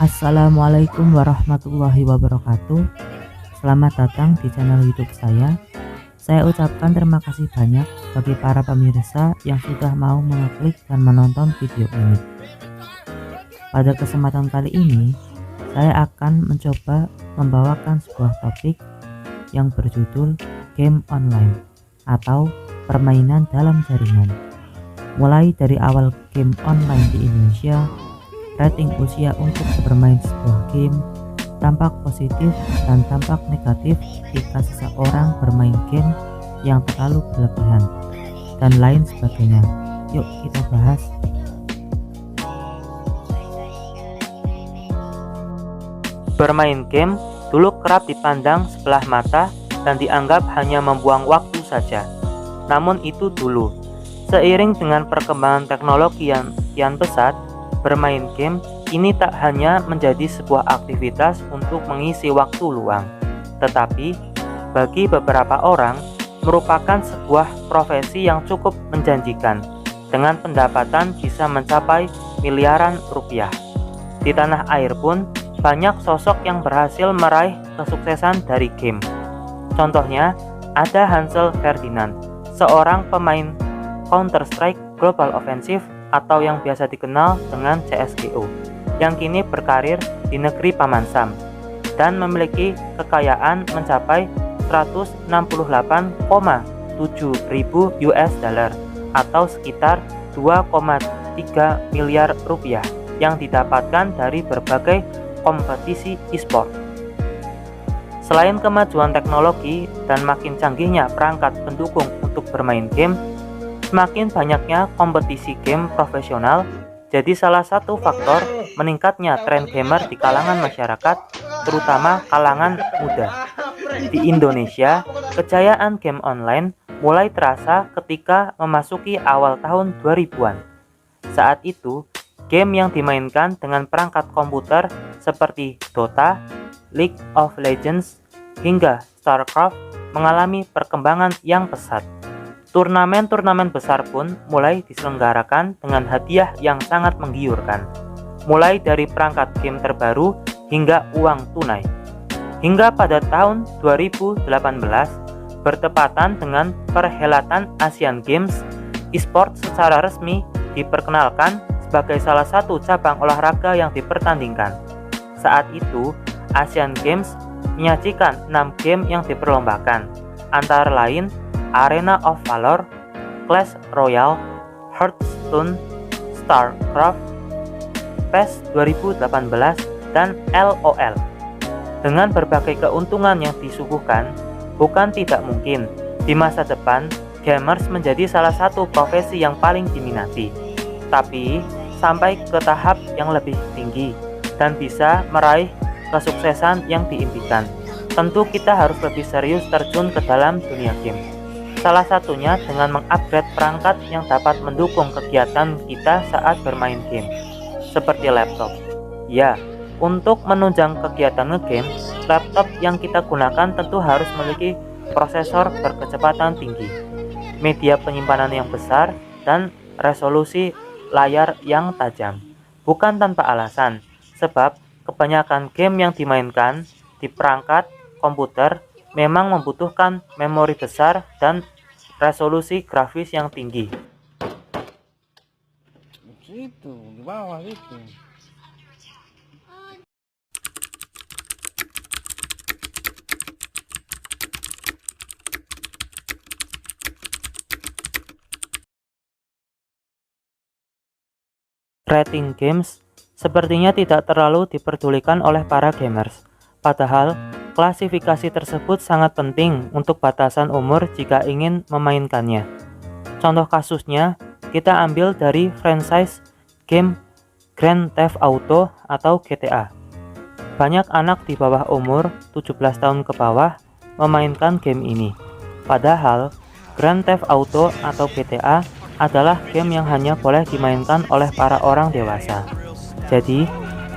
Assalamualaikum warahmatullahi wabarakatuh. Selamat datang di channel YouTube saya. Saya ucapkan terima kasih banyak bagi para pemirsa yang sudah mau mengeklik dan menonton video ini. Pada kesempatan kali ini, saya akan mencoba membawakan sebuah topik yang berjudul game online atau permainan dalam jaringan. Mulai dari awal game online di Indonesia, rating usia untuk bermain sebuah game, dampak positif dan dampak negatif jika seseorang bermain game yang terlalu berlebihan, dan lain sebagainya. Yuk kita bahas. Bermain game dulu kerap dipandang sebelah mata dan dianggap hanya membuang waktu saja. Namun itu dulu. Seiring dengan perkembangan teknologi yang kian pesat, bermain game ini tak hanya menjadi sebuah aktivitas untuk mengisi waktu luang, tetapi bagi beberapa orang merupakan sebuah profesi yang cukup menjanjikan, dengan pendapatan bisa mencapai miliaran rupiah. Di tanah air pun banyak sosok yang berhasil meraih kesuksesan dari game. Contohnya ada Hansel Ferdinand, seorang pemain Counter-Strike Global Offensive atau yang biasa dikenal dengan CSGO, yang kini berkarir di negeri Paman Sam dan memiliki kekayaan mencapai 168,7 ribu US dollar atau sekitar 2,3 miliar rupiah yang didapatkan dari berbagai kompetisi e-sport. Selain kemajuan teknologi dan makin canggihnya perangkat pendukung untuk bermain game, semakin banyaknya kompetisi game profesional jadi salah satu faktor meningkatnya tren gamer di kalangan masyarakat, terutama kalangan muda. Di Indonesia, kejayaan game online mulai terasa ketika memasuki awal tahun 2000-an. Saat itu, game yang dimainkan dengan perangkat komputer seperti Dota, League of Legends, hingga StarCraft mengalami perkembangan yang pesat. Turnamen-turnamen besar pun mulai diselenggarakan dengan hadiah yang sangat menggiurkan, mulai dari perangkat game terbaru hingga uang tunai. Hingga pada tahun 2018, bertepatan dengan perhelatan Asian Games, e-sport secara resmi diperkenalkan sebagai salah satu cabang olahraga yang dipertandingkan. Saat itu, Asian Games menyajikan 6 game yang diperlombakan, antara lain Arena of Valor, Clash Royale, Hearthstone, StarCraft, PES 2018, dan LOL. Dengan berbagai keuntungan yang disuguhkan, bukan tidak mungkin di masa depan gamers menjadi salah satu profesi yang paling diminati. Tapi sampai ke tahap yang lebih tinggi dan bisa meraih kesuksesan yang diimpikan, tentu kita harus lebih serius terjun ke dalam dunia game. Salah satunya dengan mengupgrade perangkat yang dapat mendukung kegiatan kita saat bermain game, seperti laptop. Ya, untuk menunjang kegiatan ngegame, laptop yang kita gunakan tentu harus memiliki prosesor berkecepatan tinggi, media penyimpanan yang besar, dan resolusi layar yang tajam. Bukan tanpa alasan, sebab kebanyakan game yang dimainkan di perangkat komputer memang membutuhkan memori besar dan resolusi grafis yang tinggi. Situ, di bawah itu. Rating games sepertinya tidak terlalu diperdulikan oleh para gamers. Padahal, klasifikasi tersebut sangat penting untuk batasan umur jika ingin memainkannya. Contoh kasusnya, kita ambil dari franchise game Grand Theft Auto atau GTA. Banyak anak di bawah umur 17 tahun ke bawah memainkan game ini. Padahal, Grand Theft Auto atau GTA adalah game yang hanya boleh dimainkan oleh para orang dewasa. Jadi,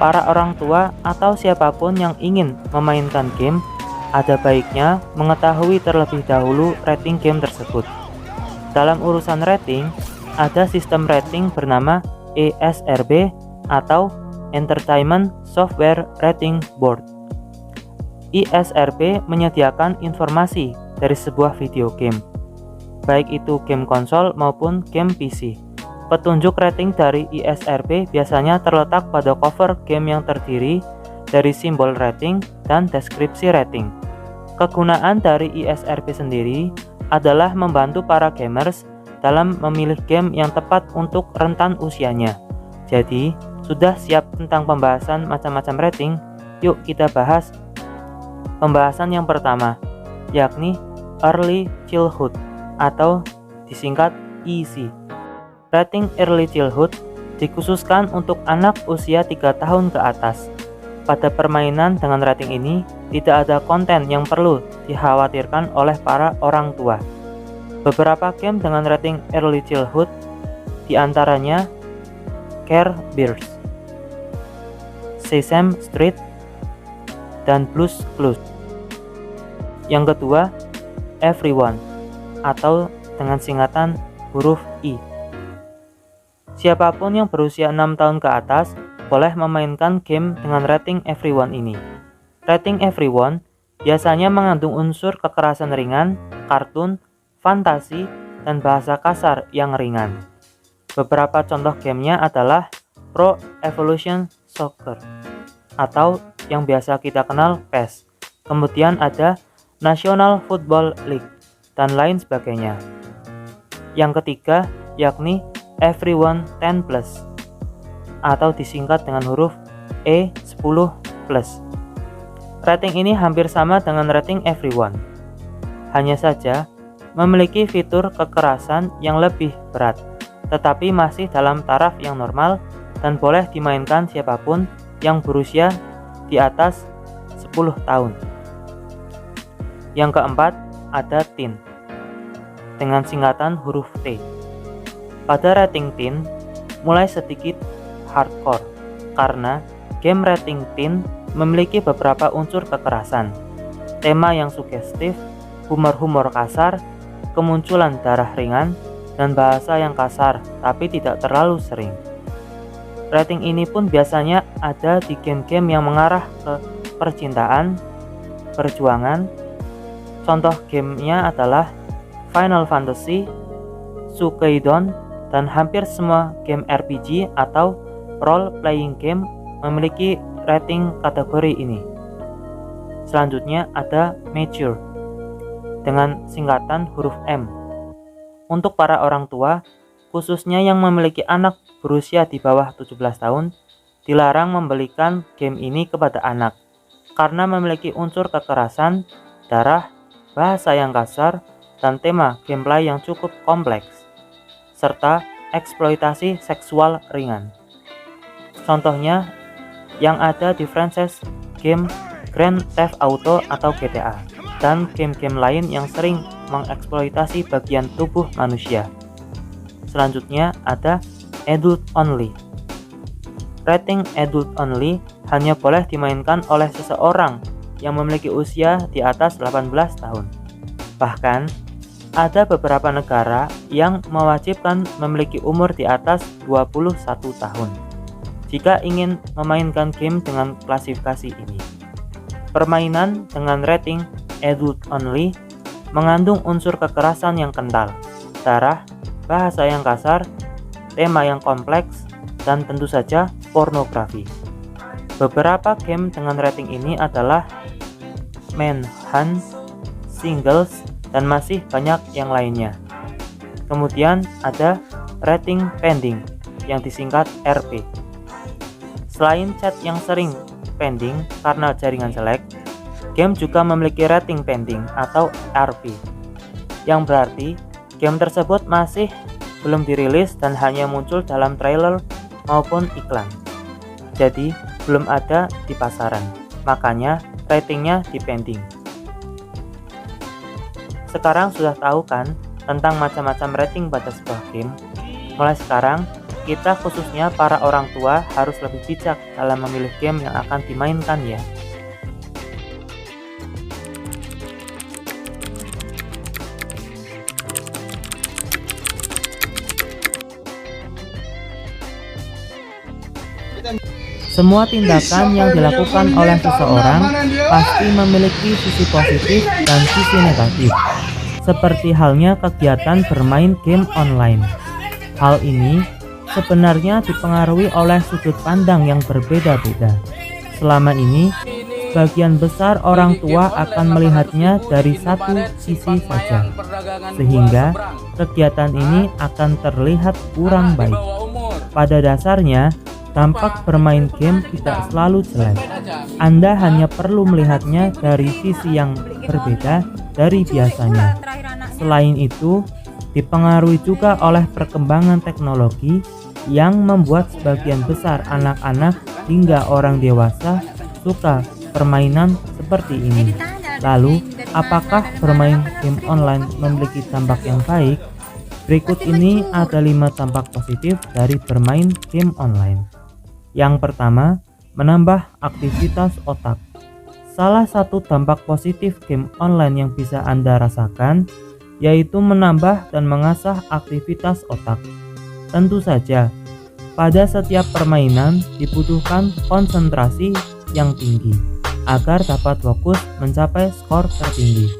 para orang tua atau siapapun yang ingin memainkan game, ada baiknya mengetahui terlebih dahulu rating game tersebut. Dalam urusan rating, ada sistem rating bernama ESRB atau Entertainment Software Rating Board. ISRB menyediakan informasi dari sebuah video game, baik itu game konsol maupun game PC. Petunjuk rating dari ISRB biasanya terletak pada cover game yang terdiri dari simbol rating dan deskripsi rating. Kegunaan dari ISRB sendiri adalah membantu para gamers dalam memilih game yang tepat untuk rentan usianya. Jadi, sudah siap tentang pembahasan macam-macam rating? Yuk kita bahas. Pembahasan yang pertama, yakni Early Childhood atau disingkat EC. Rating Early Childhood dikhususkan untuk anak usia 3 tahun ke atas. Pada permainan dengan rating ini, tidak ada konten yang perlu dikhawatirkan oleh para orang tua. Beberapa game dengan rating Early Childhood diantaranya Care Bears, Sesame Street, dan Blue's Clues. Yang kedua, Everyone atau dengan singkatan huruf I. Siapapun yang berusia 6 tahun ke atas boleh memainkan game dengan rating Everyone ini. Rating Everyone biasanya mengandung unsur kekerasan ringan, kartun, fantasi, dan bahasa kasar yang ringan. Beberapa contoh gamenya adalah Pro Evolution Soccer atau yang biasa kita kenal PES. Kemudian ada National Football League dan lain sebagainya. Yang ketiga yakni Everyone 10 Plus atau disingkat dengan huruf E10 Plus. Rating ini hampir sama dengan rating Everyone. Hanya saja memiliki fitur kekerasan yang lebih berat, tetapi masih dalam taraf yang normal dan boleh dimainkan siapapun yang berusia di atas 10 tahun. Yang keempat ada Teen dengan singkatan huruf T. Pada rating Teen mulai sedikit hardcore karena game rating Teen memiliki beberapa unsur kekerasan, tema yang sugestif, humor-humor kasar, kemunculan darah ringan, dan bahasa yang kasar tapi tidak terlalu sering. Rating ini pun biasanya ada di game-game yang mengarah ke percintaan, perjuangan. Contoh gamenya adalah Final Fantasy, Suikoden, dan hampir semua game RPG atau role playing game memiliki rating kategori ini. Selanjutnya ada Mature dengan singkatan huruf M. Untuk para orang tua, khususnya yang memiliki anak berusia di bawah 17 tahun, dilarang membelikan game ini kepada anak karena memiliki unsur kekerasan, darah, bahasa yang kasar, dan tema gameplay yang cukup kompleks, serta eksploitasi seksual ringan. Contohnya yang ada di franchise game Grand Theft Auto atau GTA, dan game-game lain yang sering mengeksploitasi bagian tubuh manusia. Selanjutnya ada Adult Only. Rating Adult Only hanya boleh dimainkan oleh seseorang yang memiliki usia di atas 18 tahun. Bahkan, ada beberapa negara yang mewajibkan memiliki umur di atas 21 tahun jika ingin memainkan game dengan klasifikasi ini. Permainan dengan rating Adult Only mengandung unsur kekerasan yang kental, darah, bahasa yang kasar, tema yang kompleks, dan tentu saja pornografi. Beberapa game dengan rating ini adalah Manhunt, Singles, dan masih banyak yang lainnya. Kemudian ada rating pending yang disingkat RP. Selain chat yang sering pending karena jaringan jelek, game juga memiliki rating pending atau RP, yang berarti game tersebut masih belum dirilis dan hanya muncul dalam trailer maupun iklan. Jadi belum ada di pasaran, makanya ratingnya di pending. Sekarang sudah tahu kan tentang macam-macam rating pada sebuah game? Mulai sekarang, kita khususnya para orang tua harus lebih bijak dalam memilih game yang akan dimainkan ya. Semua tindakan yang dilakukan oleh seseorang pasti memiliki sisi positif dan sisi negatif, seperti halnya kegiatan bermain game online. Hal ini sebenarnya dipengaruhi oleh sudut pandang yang berbeda-beda. Selama ini, sebagian besar orang tua akan melihatnya dari satu sisi saja, sehingga kegiatan ini akan terlihat kurang baik. Pada dasarnya, dampak bermain game tidak selalu jelek. Anda hanya perlu melihatnya dari sisi yang berbeda dari biasanya. Selain itu, dipengaruhi juga oleh perkembangan teknologi yang membuat sebagian besar anak-anak hingga orang dewasa suka permainan seperti ini. Lalu, apakah bermain game online memiliki dampak yang baik? Berikut ini ada 5 dampak positif dari bermain game online. Yang pertama, menambah aktivitas otak. Salah satu dampak positif game online yang bisa Anda rasakan yaitu menambah dan mengasah aktivitas otak. Tentu saja, pada setiap permainan dibutuhkan konsentrasi yang tinggi agar dapat fokus mencapai skor tertinggi.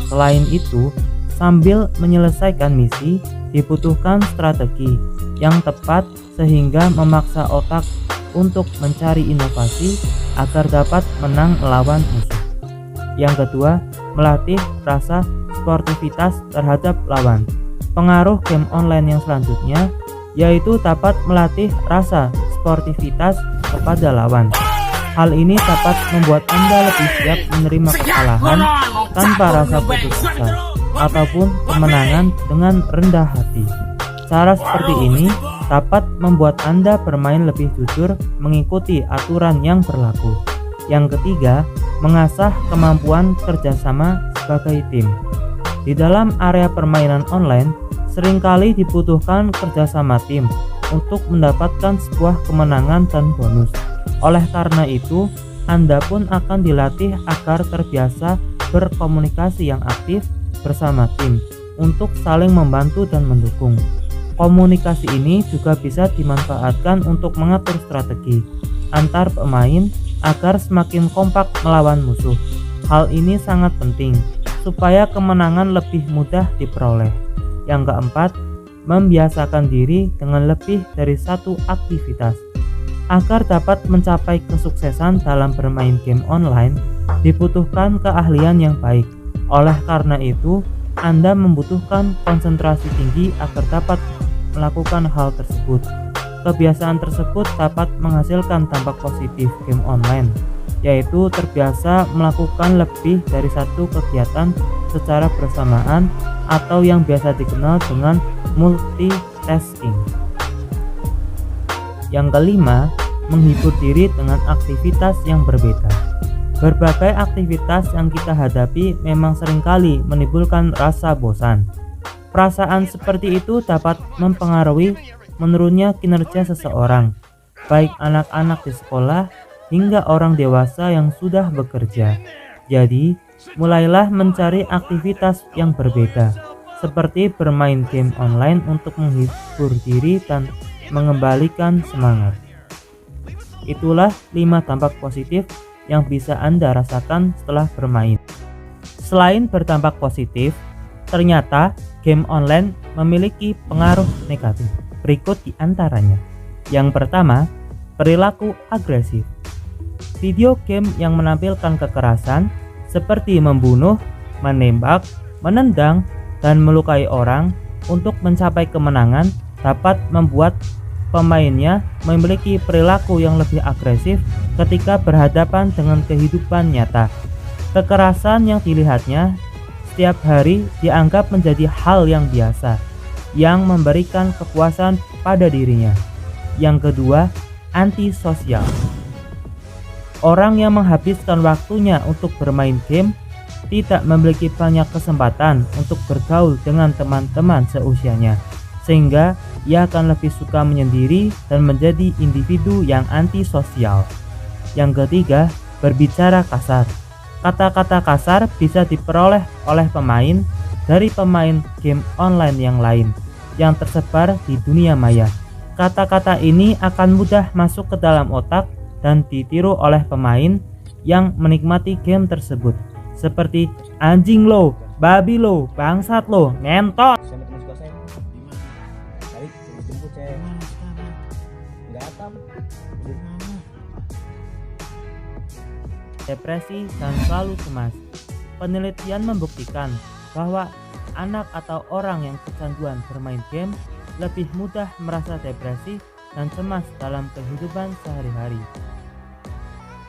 Selain itu, sambil menyelesaikan misi dibutuhkan strategi yang tepat sehingga memaksa otak untuk mencari inovasi agar dapat menang melawan musuh. Yang kedua, melatih rasa sportivitas terhadap lawan. Pengaruh game online yang selanjutnya yaitu dapat melatih rasa sportivitas kepada lawan. Hal ini dapat membuat Anda lebih siap menerima kekalahan tanpa rasa putus asa ataupun kemenangan dengan rendah hati. Cara seperti ini dapat membuat Anda bermain lebih jujur mengikuti aturan yang berlaku. Yang ketiga, mengasah kemampuan kerjasama sebagai tim. Di dalam area permainan online, seringkali dibutuhkan kerjasama tim untuk mendapatkan sebuah kemenangan dan bonus. Oleh karena itu, Anda pun akan dilatih agar terbiasa berkomunikasi yang aktif bersama tim untuk saling membantu dan mendukung. Komunikasi ini juga bisa dimanfaatkan untuk mengatur strategi antar pemain agar semakin kompak melawan musuh. Hal ini sangat penting supaya kemenangan lebih mudah diperoleh. Yang keempat, membiasakan diri dengan lebih dari satu aktivitas. Agar dapat mencapai kesuksesan dalam bermain game online, dibutuhkan keahlian yang baik. Oleh karena itu, Anda membutuhkan konsentrasi tinggi agar dapat melakukan hal tersebut. Kebiasaan tersebut dapat menghasilkan dampak positif game online, yaitu terbiasa melakukan lebih dari satu kegiatan secara bersamaan atau yang biasa dikenal dengan multitasking. Yang kelima, menghibur diri dengan aktivitas yang berbeda. Berbagai aktivitas yang kita hadapi memang seringkali menimbulkan rasa bosan. Perasaan seperti itu dapat mempengaruhi menurunnya kinerja seseorang, baik anak-anak di sekolah hingga orang dewasa yang sudah bekerja. Jadi, mulailah mencari aktivitas yang berbeda, seperti bermain game online untuk menghibur diri dan mengembalikan semangat. Itulah 5 dampak positif yang bisa Anda rasakan setelah bermain. Selain berdampak positif, ternyata game online memiliki pengaruh negatif. Berikut di antaranya. Yang pertama, perilaku agresif. Video game yang menampilkan kekerasan seperti membunuh, menembak, menendang, dan melukai orang untuk mencapai kemenangan dapat membuat pemainnya memiliki perilaku yang lebih agresif ketika berhadapan dengan kehidupan nyata. Kekerasan yang dilihatnya setiap hari dianggap menjadi hal yang biasa, yang memberikan kepuasan pada dirinya. Yang kedua, antisosial. Orang yang menghabiskan waktunya untuk bermain game tidak memiliki banyak kesempatan untuk bergaul dengan teman-teman seusianya, sehingga ia akan lebih suka menyendiri dan menjadi individu yang antisosial. Yang ketiga, berbicara kasar. Kata-kata kasar bisa diperoleh oleh pemain dari pemain game online yang lain yang tersebar di dunia maya. Kata-kata ini akan mudah masuk ke dalam otak dan ditiru oleh pemain yang menikmati game tersebut, seperti anjing lo, babi lo, bangsat lo, ngentot. Sama teman sekolah saya. Kali dijemput saya. Nggak datang. Depresi dan selalu cemas. Penelitian membuktikan bahwa anak atau orang yang kecanduan bermain game lebih mudah merasa depresi dan cemas dalam kehidupan sehari-hari.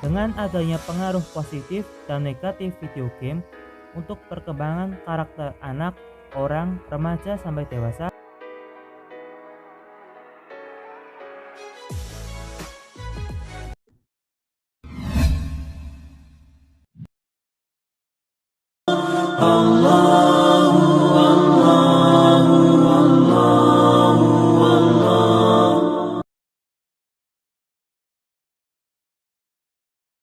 Dengan adanya pengaruh positif dan negatif video game untuk perkembangan karakter anak, orang, remaja sampai dewasa, Allah